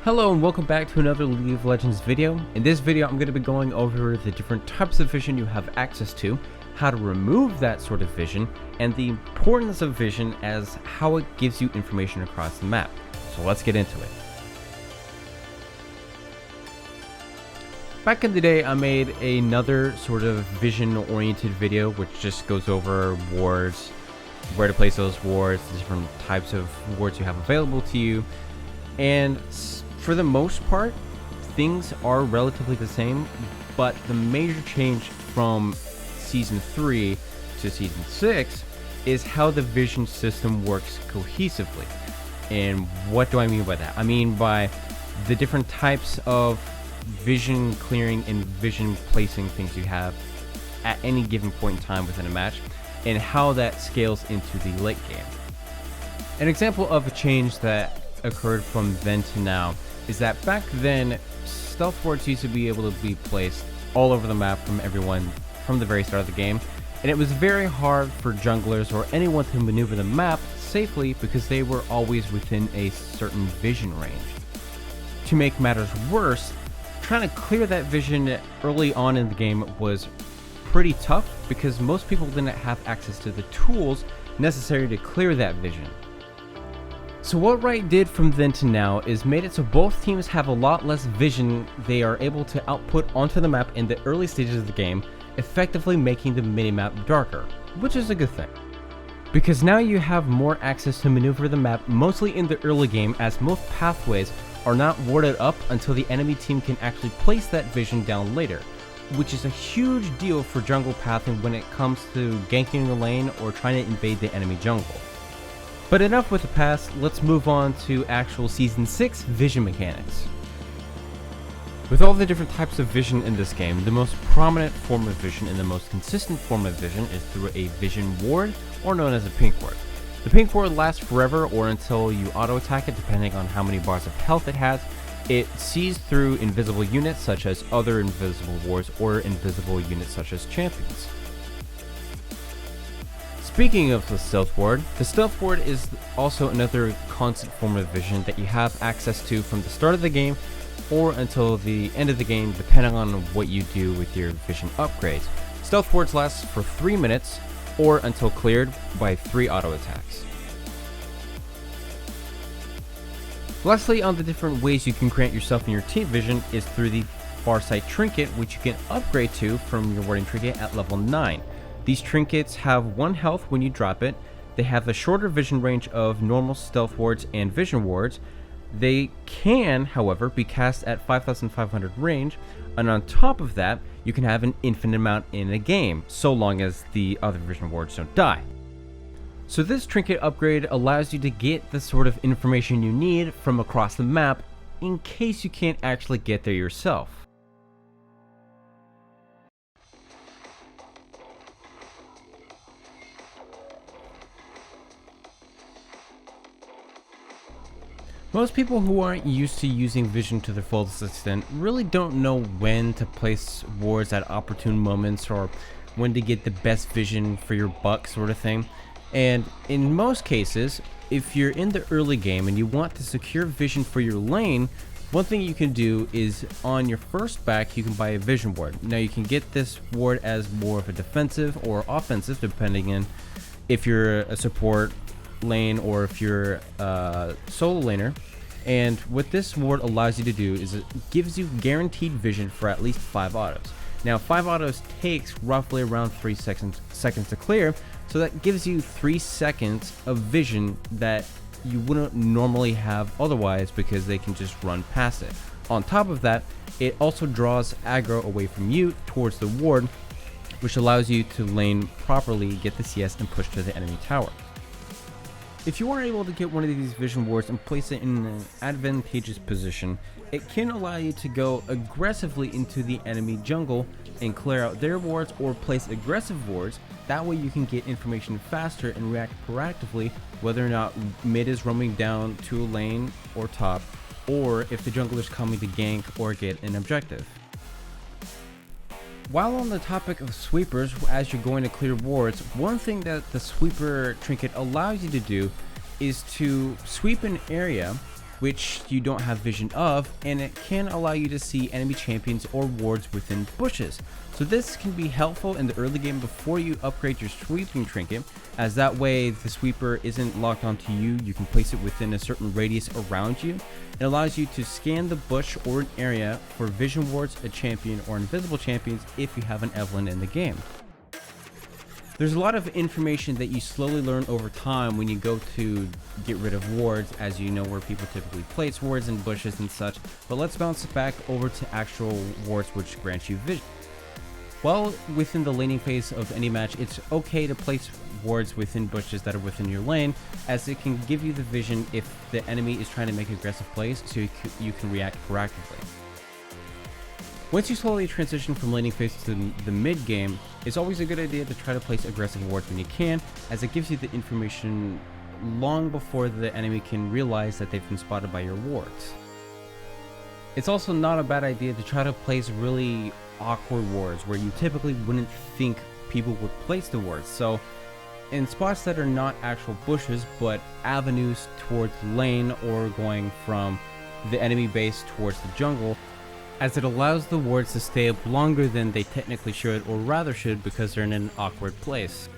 Hello and welcome back to another League of Legends video. In this video I'm going to be going over the different types of vision you have access to, how to remove that sort of vision, and the importance of vision as how it gives you information across the map. So let's get into it. Back in the day I made another sort of vision oriented video which just goes over wards, where to place those wards, the different types of wards you have available to you, and for the most part, things are relatively the same, but the major change from Season 3 to Season 6 is how the vision system works cohesively. And what do I mean by that? I mean by the different types of vision clearing and vision placing things you have at any given point in time within a match, and how that scales into the late game. An example of a change that occurred from then to now is that back then stealth wards used to be able to be placed all over the map from everyone from the very start of the game, and it was very hard for junglers or anyone to maneuver the map safely because they were always within a certain vision range. To make matters worse, trying to clear that vision early on in the game was pretty tough because most people didn't have access to the tools necessary to clear that vision. So what Riot did from then to now is made it so both teams have a lot less vision they are able to output onto the map in the early stages of the game, effectively making the minimap darker, which is a good thing. Because now you have more access to maneuver the map mostly in the early game, as most pathways are not warded up until the enemy team can actually place that vision down later, which is a huge deal for jungle pathing when it comes to ganking the lane or trying to invade the enemy jungle. But enough with the past, let's move on to actual Season 6 vision mechanics. With all the different types of vision in this game, the most prominent form of vision and the most consistent form of vision is through a vision ward, or known as a pink ward. The pink ward lasts forever or until you auto attack it, depending on how many bars of health it has. It sees through invisible units such as other invisible wards or invisible units such as champions. Speaking of the stealth ward is also another constant form of vision that you have access to from the start of the game or until the end of the game, depending on what you do with your vision upgrades. Stealth wards last for 3 minutes or until cleared by 3 auto attacks. Lastly, on the different ways you can grant yourself and your team vision is through the Farsight trinket, which you can upgrade to from your warding trinket at level 9. These trinkets have 1 health when you drop it. They have a shorter vision range of normal stealth wards and vision wards. They can, however, be cast at 5,500 range, and on top of that, you can have an infinite amount in a game, so long as the other vision wards don't die. So this trinket upgrade allows you to get the sort of information you need from across the map in case you can't actually get there yourself. Most people who aren't used to using vision to their fullest extent really don't know when to place wards at opportune moments or when to get the best vision for your buck sort of thing. And in most cases, if you're in the early game and you want to secure vision for your lane, one thing you can do is on your first back you can buy a vision ward. Now you can get this ward as more of a defensive or offensive depending on if you're a support lane or if you're a solo laner. And what this ward allows you to do is it gives you guaranteed vision for at least 5 autos. Now 5 autos takes roughly around 3 seconds to clear, so that gives you 3 seconds of vision that you wouldn't normally have otherwise because they can just run past it. On top of that, it also draws aggro away from you towards the ward, which allows you to lane properly, get the CS, and push to the enemy tower. If you are able to get one of these vision wards and place it in an advantageous position, it can allow you to go aggressively into the enemy jungle and clear out their wards or place aggressive wards. That way you can get information faster and react proactively whether or not mid is roaming down to a lane or top, or if the jungler is coming to gank or get an objective. While on the topic of sweepers, as you're going to clear wards, one thing that the sweeper trinket allows you to do is to sweep an area which you don't have vision of, and it can allow you to see enemy champions or wards within bushes. So this can be helpful in the early game before you upgrade your sweeping trinket, as that way the sweeper isn't locked onto you. You can place it within a certain radius around you. It allows you to scan the bush or an area for vision wards, a champion, or invisible champions if you have an Evelyn in the game. There's a lot of information that you slowly learn over time when you go to get rid of wards, as you know where people typically place wards in bushes and such, but let's bounce back over to actual wards which grant you vision. While within the laning phase of any match, it's okay to place wards within bushes that are within your lane, as it can give you the vision if the enemy is trying to make aggressive plays, so you can react proactively. Once you slowly transition from laning phase to the mid game, it's always a good idea to try to place aggressive wards when you can, as it gives you the information long before the enemy can realize that they've been spotted by your wards. It's also not a bad idea to try to place really awkward wards where you typically wouldn't think people would place the wards. So in spots that are not actual bushes but avenues towards lane or going from the enemy base towards the jungle, as it allows the wards to stay up longer than they technically should, or rather should, because they're in an awkward place.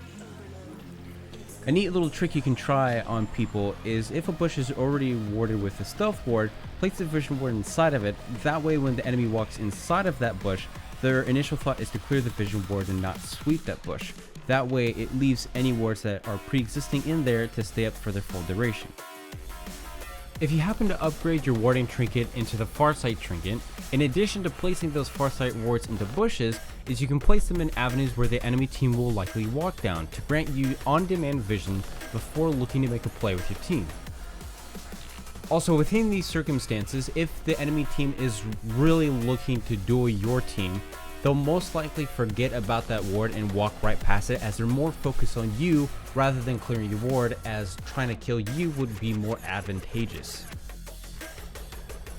A neat little trick you can try on people is if a bush is already warded with a stealth ward, place the vision ward inside of it. That way when the enemy walks inside of that bush, their initial thought is to clear the vision ward and not sweep that bush. That way it leaves any wards that are pre-existing in there to stay up for their full duration. If you happen to upgrade your warding trinket into the Farsight trinket, in addition to placing those Farsight wards into bushes, is you can place them in avenues where the enemy team will likely walk down to grant you on-demand vision before looking to make a play with your team. Also, within these circumstances, if the enemy team is really looking to duel your team, they'll most likely forget about that ward and walk right past it, as they're more focused on you rather than clearing your ward, as trying to kill you would be more advantageous.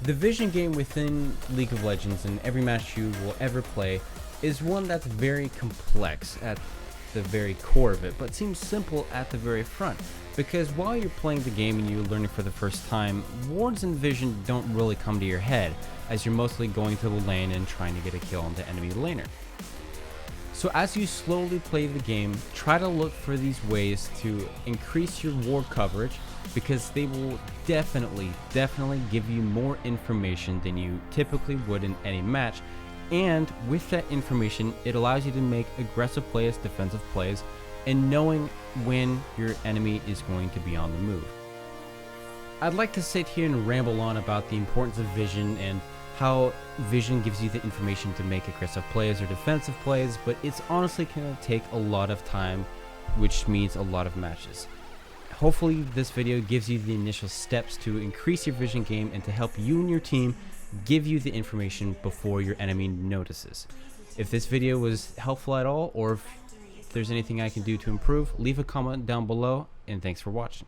The vision game within League of Legends and every match you will ever play is one that's very complex at the very core of it, but seems simple at the very front. Because while you're playing the game and you're learning for the first time, wards and vision don't really come to your head, as you're mostly going to the lane and trying to get a kill on the enemy laner. So as you slowly play the game, try to look for these ways to increase your ward coverage, because they will definitely give you more information than you typically would in any match. And with that information, it allows you to make aggressive plays, defensive plays, and knowing when your enemy is going to be on the move. I'd like to sit here and ramble on about the importance of vision and how vision gives you the information to make aggressive plays or defensive plays, but it's honestly going to take a lot of time, which means a lot of matches. Hopefully this video gives you the initial steps to increase your vision game and to help you and your team give you the information before your enemy notices. If this video was helpful at all, or if there's anything I can do to improve, leave a comment down below, and thanks for watching.